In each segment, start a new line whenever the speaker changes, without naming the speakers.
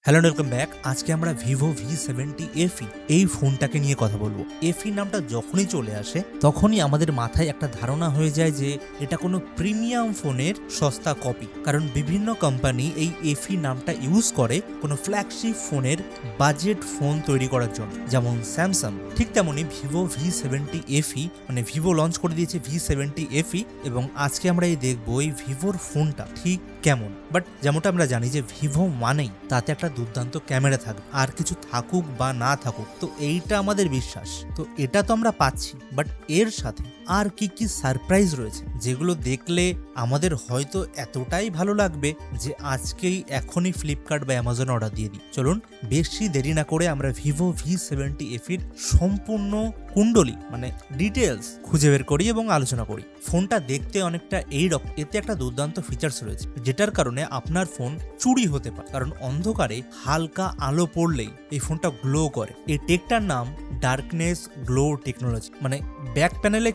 Hello welcome back. আজকে আমরা Vivo V70 FE এই ফোনটাকে নিয়ে কথা বলবো। FE নামটা যখনই চলে আসে তখনই আমাদের মাথায় একটা ধারণা হয়ে যায় যে এটা কোনো প্রিমিয়াম ফোনের সস্তা কপি, কারণ বিভিন্ন কোম্পানি এই FE নামটা ইউজ করে কোনো ফ্ল্যাগশিপ ফোনের বাজেট ফোন তৈরি করার জন্য, যেমন স্যামসাং। ঠিক তেমনই ভিভো V70 FE মানে ভিভো লঞ্চ করে দিয়েছে V70 FE, এবং আজকে আমরা এই দেখবো এই ভিভোর ফোনটা ঠিক কেমন। বাট যেমনটা আমরা জানি যে ভিভো মানেই তাতে একটা দুর্দান্ত ক্যামেরা থাকবে, আর কিছু থাকুক বা না থাকুক, তো এইটা আমাদের বিশ্বাস। তো এটা তো আমরা পাচ্ছি, বাট এর সাথে আর কি কি সারপ্রাইজ রয়েছে যেগুলো দেখলে আমাদের হয়তো এতটাই ভালো লাগবে যে আজকেই এখনই ফ্লিপকার্ট বা অ্যামাজন অর্ডার দিয়ে দিই। চলুন বেশি দেরি না করে আমরা ভিভো V70 FE সম্পূর্ণ কুণ্ডলী মানে ডিটেলস খুঁজে বের করি এবং আলোচনা করি। ফোনটা দেখতে অনেকটা এইরকম, এতে একটা দুর্দান্ত ফিচার্স রয়েছে যেটার কারণে আপনার ফোন চুরি হতে পারে, কারণ অন্ধকারে হালকা আলো পড়লেই এই ফোনটা গ্লো করে। এই টেকটার নাম ডার্কনেস গ্লো টেকনোলজি। মানে ব্যাক প্যানেলে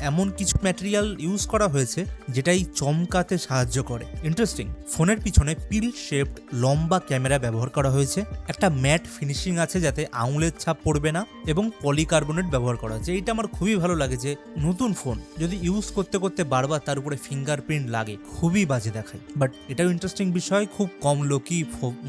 এমন কিছু ম্যাটেরিয়াল ইউজ করা হয়েছে যেটাই চমকাতে সাহায্য করে। ইন্টারেস্টিং। ফোনের পিছনে পিল শেপড লম্বা ক্যামেরা ব্যবহার করা হয়েছে, একটা ম্যাট ফিনিশিং আছে যাতে আঙুলের ছাপ পড়বে না, এবং পলিকার্বনেট ব্যবহার করা হয়েছে। এইটা আমার খুবই ভালো লাগে যে নতুন ফোন যদি ইউজ করতে করতে বারবার তার উপরে ফিঙ্গারপ্রিন্ট লাগে খুবই বাজে দেখায়। বাট এটাও ইন্টারেস্টিং বিষয়, খুব কম লোকই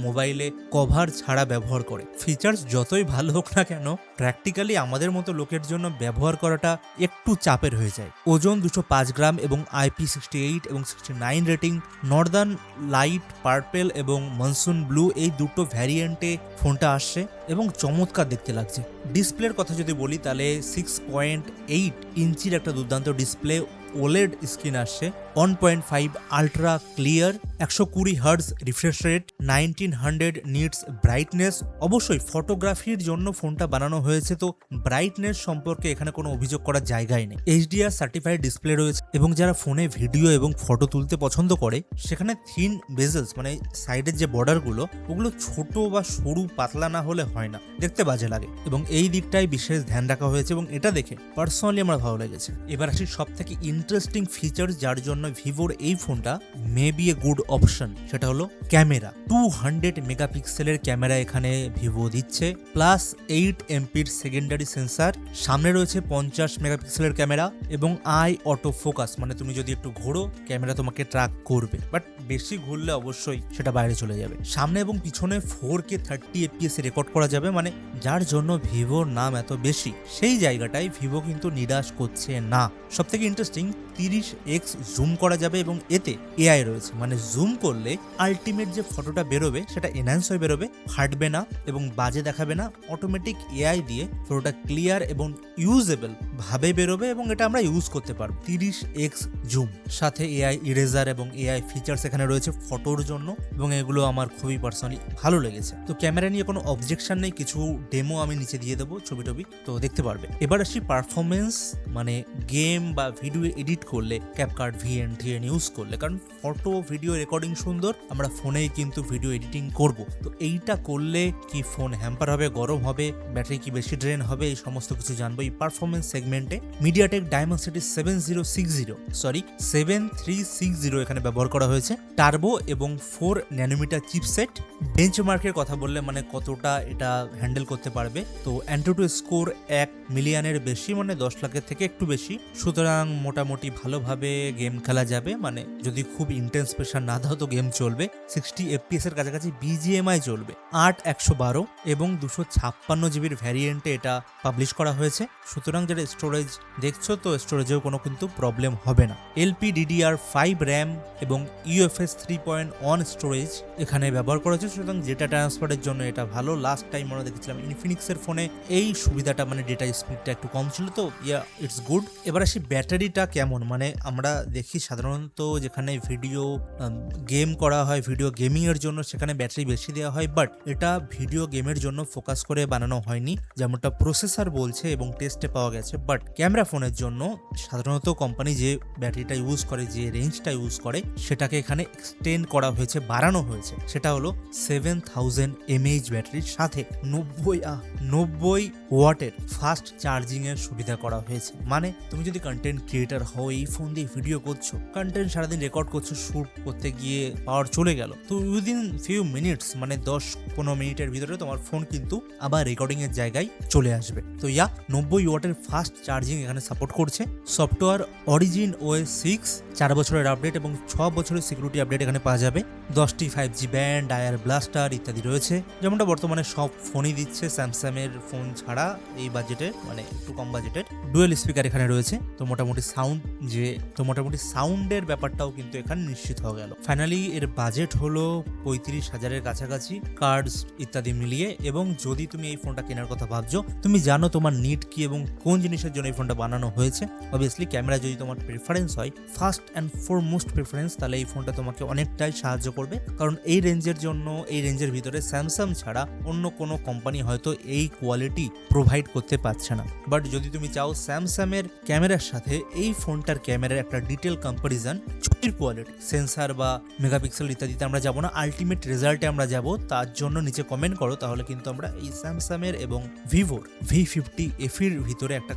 মোবাইলে কভার ছাড়া ব্যবহার করে। ফিচার্স যতই ভালো হোক না কেন, প্র্যাকটিক্যালি আমাদের মতো লোকের জন্য ব্যবহার করাটা একটু চাপের হয়ে যায়। ওজন 205 গ্রাম এবং IP68 এবং 69 রেটিং। নর্দার্ন লাইট পার্পেল এবং মনসুন ব্লু এই দুটো ভ্যারিয়েন্টে ফোনটা আসছে এবং চমৎকার দেখতে লাগছে। ডিসপ্লের কথা যদি বলি তাহলে 6.8 ইঞ্চির একটা দুর্দান্ত ডিসপ্লে, ওলেড স্ক্রিন আসছে, 1.5 ultra clear, 120 hertz refresh rate, 1900 nits brightness. অবশ্যই ফটোগ্রাফির জন্য ফোনটা বানানো হয়েছে, তো ব্রাইটনেস সম্পর্কে এখানে কোনো অভিযোগ করার জায়গায় নেই। HDR সার্টিফাইড ডিসপ্লে রয়েছে, এবং যারা ফোনে ভিডিও এবং ফটো তুলতে পছন্দ করে সেখানে থিন বেজেলস মানে সাইডের যে বর্ডারগুলো ওগুলো ছোট বা সরু পাতলা না হলে হয় না, দেখতে বাজে লাগে, এবং এই দিকটাই বিশেষ ধ্যান রাখা হয়েছে এবং এটা দেখে পার্সোনালি আমার ভালো লেগেছে। এবার আসি সব থেকে ইন্টারেস্টিং ফিচার যার জন্য ভিভোর এই ফোনটা may B a good option, সেটা হলো ক্যামেরা। 200 মেগাপিক্সেলের ক্যামেরা এখানে ভিভো দিচ্ছে, প্লাস 8 এমপির সেকেন্ডারি সেন্সার। সামনে রয়েছে 50 মেগাপিক্সেলের ক্যামেরা এবং আই অটো ফোকাস, মানে তুমি যদি একটু ঘোরো ক্যামেরা তোমাকে ট্র্যাক করবে, বাট বেশি ঘুরলে অবশ্যই সেটা বাইরে চলে যাবে। সামনে এবং পিছনে 4K 30 FPS রেকর্ড করা যাবে, মানে যার জন্য ভিভোর নাম এত বেশি সেই জায়গাটায় ভিভো কিন্তু নিরাশ করছে না। সব থেকে ইন্টারেস্টিং, 30x জুম করা যাবে এবং এতে এআই রয়েছে, মানে জুম করলে আলটিমেট যে ফটোটা বেরোবে সেটা এনহ্যান্স হয়ে বেরোবে, ফাটবে না এবং বাজে দেখাবে না। অটোমেটিক এআই দিয়ে ফটোটা ক্লিয়ার এবং ইউজেবল ভাবে বেরোবে, এবং এটা আমরা ইউজ করতে পারবো। 30x জুম, সাথে এআই ইরেজার এবং এআই ফিচার্স এখানে রয়েছে ফটোর জন্য, এবং এগুলো আমার খুবই পার্সোনালি ভালো লেগেছে। তো ক্যামেরা নিয়ে কোনো অবজেকশন নেই, কিছু ডেমো আমি নিচে দিয়ে দেবো, ছবি তো দেখতে পারবে। এবার আসি পারফরমেন্স, মানে গেম বা ভিডিও এডিট করলে ক্যাপকাট VN ইউজ করলে, কারণ ফটো ভিডিও রেকর্ডিং সুন্দর, আমরা ফোনেই কিন্তু ভিডিও এডিটিং করব, তো এইটা করলে কি ফোন হ্যাম্পার হবে, গরম হবে, ব্যাটারি কি বেশি ড্রেন হবে, এই সমস্ত কিছু জানবো এই পারফরমেন্স সেগমেন্টে। মিডিয়াটেক ডায়মন্ডসিটি 7360 এখানে ব্যবহার করা হয়েছে, টার্বো এবং 4 ন্যানোমিটার চিপসেট। বেঞ্চমার্কের কথা বললে মানে কতটা এটা হ্যান্ডেল করতে পারবে, তো অ্যান্টুটু স্কোর 1 মিলিয়নের বেশি, মানে 10 লাখের থেকে একটু বেশি, সুতরাং মোটামুটি ভালোভাবে গেম খেলা যাবে। মানে যদি খুব ইন্টেন্স প্রেশার না দাও তো গেম চলবে। 60 FPS এর কাছাকাছি BGMI চলবে। 8/112 এবং 256 জিবির ভ্যারিয়েন্টে এটা পাবলিশ করা হয়েছে, সুতরাং যেটা স্টোরেজ দেখছো তো স্টোরেজেও কোনো কিন্তু প্রবলেম হবে না। LPDDR5 র্যাম এবং UFS 3.1 স্টোরেজ এখানে ব্যবহার করা হয়েছে, সুতরাং ডেটা ট্রান্সফারের জন্য এটা ভালো। লাস্ট টাইম আমরা দেখেছিলাম ইনফিনিক্সের ফোনে এই সুবিধাটা, মানে ডেটা স্পিডটা একটু কম ছিল, তো ইটস গুড। এবার আসি ব্যাটারিটা কেমন, মানে আমরা দেখি সাধারণত যেখানে ভিডিও গেম করা হয়, ভিডিও গেমিং এর জন্য সেখানে ব্যাটারি বেশি দেওয়া হয়, বাট এটা ভিডিও গেমের জন্য ফোকাস করে বানানো হয়নি যেমনটা প্রসেসর বলছে এবং টেস্টে পাওয়া গেছে। বাট ক্যামেরা ফোনের জন্য সাধারণত কোম্পানি যে ব্যাটারিটা ইউজ করে, যে রেঞ্জটা ইউজ করে, সেটাকে এখানে এক্সটেন্ড করা হয়েছে, বাড়ানো হয়েছে। সেটা হলো 7000 mAh ব্যাটারির সাথে 90 ওয়াটের ফাস্ট চার্জিং এর সুবিধা করা হয়েছে। মানে তুমি যদি কন্টেন্ট ক্রিয়েটার হও, এই ফোন দিয়ে ভিডিও করছো, কন্টেন্ট সারাদিন রেকর্ড করছো, শুট করতে গিয়ে পাওয়ার চলে গেল, তো উইদিন ফিউ মিনিটস, মানে 10-15 মিনিটের ভিতরে তোমার ফোন কিন্তু আবার রেকর্ডিং এর জায়গায় চলে আসবে। তো 90 ওয়াটের ফাস্ট চার্জিং এখানে সাপোর্ট করছে। সফটওয়্যার অরিজিন OS 6, 4 বছরের আপডেট এবং 6 বছরের সিকিউরিটি আপডেট এখানে পাওয়া যাবে। 10টি 5G ব্যান্ড, আয়ার ব্লাস্টার ইত্যাদি রয়েছে, যেমনটা বর্তমানে সব ফোনই দিচ্ছে স্যামসাং এর ফোন ছাড়া এই বাজেটে, মানে একটু কম বাজেটের। ডুয়েল স্পিকার এখানে রয়েছে, তো মোটামুটি সাউন্ডের ব্যাপারটাও কিন্তু এখানে নিশ্চিত হয়ে গেল। ফাইনালি এর বাজেট হলো 35,000-এর কাছাকাছি, কার্ডস ইত্যাদি মিলিয়ে। এবং যদি তুমি এই ফোনটা কেনার কথা ভাবছো, তুমি জানো তোমার নিড কি এবং কোন জিনিসের জন্য এই ফোনটা বানানো হয়েছে, অবভিয়াসলি ক্যামেরা যদি তোমার প্রেফারেন্স হয়, ফার্স্ট অ্যান্ড ফরমোস্ট প্রেফারেন্স, তাহলে এই ফোনটা তোমাকে অনেকটাই সাহায্য করবে। কারণ এই রেঞ্জের ভিতরে স্যামসাং ছাড়া অন্য কোনো কোম্পানি হয়তো এই কোয়ালিটি প্রোভাইড করতে পারছে না। বাট যদি তুমি চাও স্যামসাং এর ক্যামেরার সাথে এই ফোনটার ক্যামেরার একটা ডিটেল কম্পারিজন, ছবির কোয়ালিটি, সেন্সার বা মেগাপিক্সেল ইত্যাদিতে আমরা যাবো না, আলটিমেট রেজাল্টে আমরা যাব, তার জন্য নিচে কমেন্ট করো, তাহলে কিন্তু আমরা এই স্যামসাং এর এবং ভিভোর V50 এর ভিতরে একটা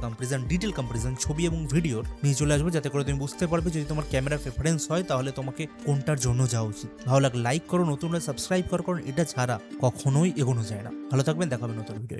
ডিটেল কম্পারিজন ছবি এবং ভিডিওর নিয়ে চলে আসবো, যাতে করে তুমি বুঝতে পারবে যদি তোমার ক্যামেরা প্রেফারেন্স হয় তাহলে তোমাকে কোনটার জন্য যাওয়া উচিত। ভালো লাগলে লাইক করো, নতুন সাবস্ক্রাইব করো, কারণ এটা ছাড়া কখনোই এগোনো যায় না। ভালো থাকবেন, দেখা হবে নতুন ভিডিও।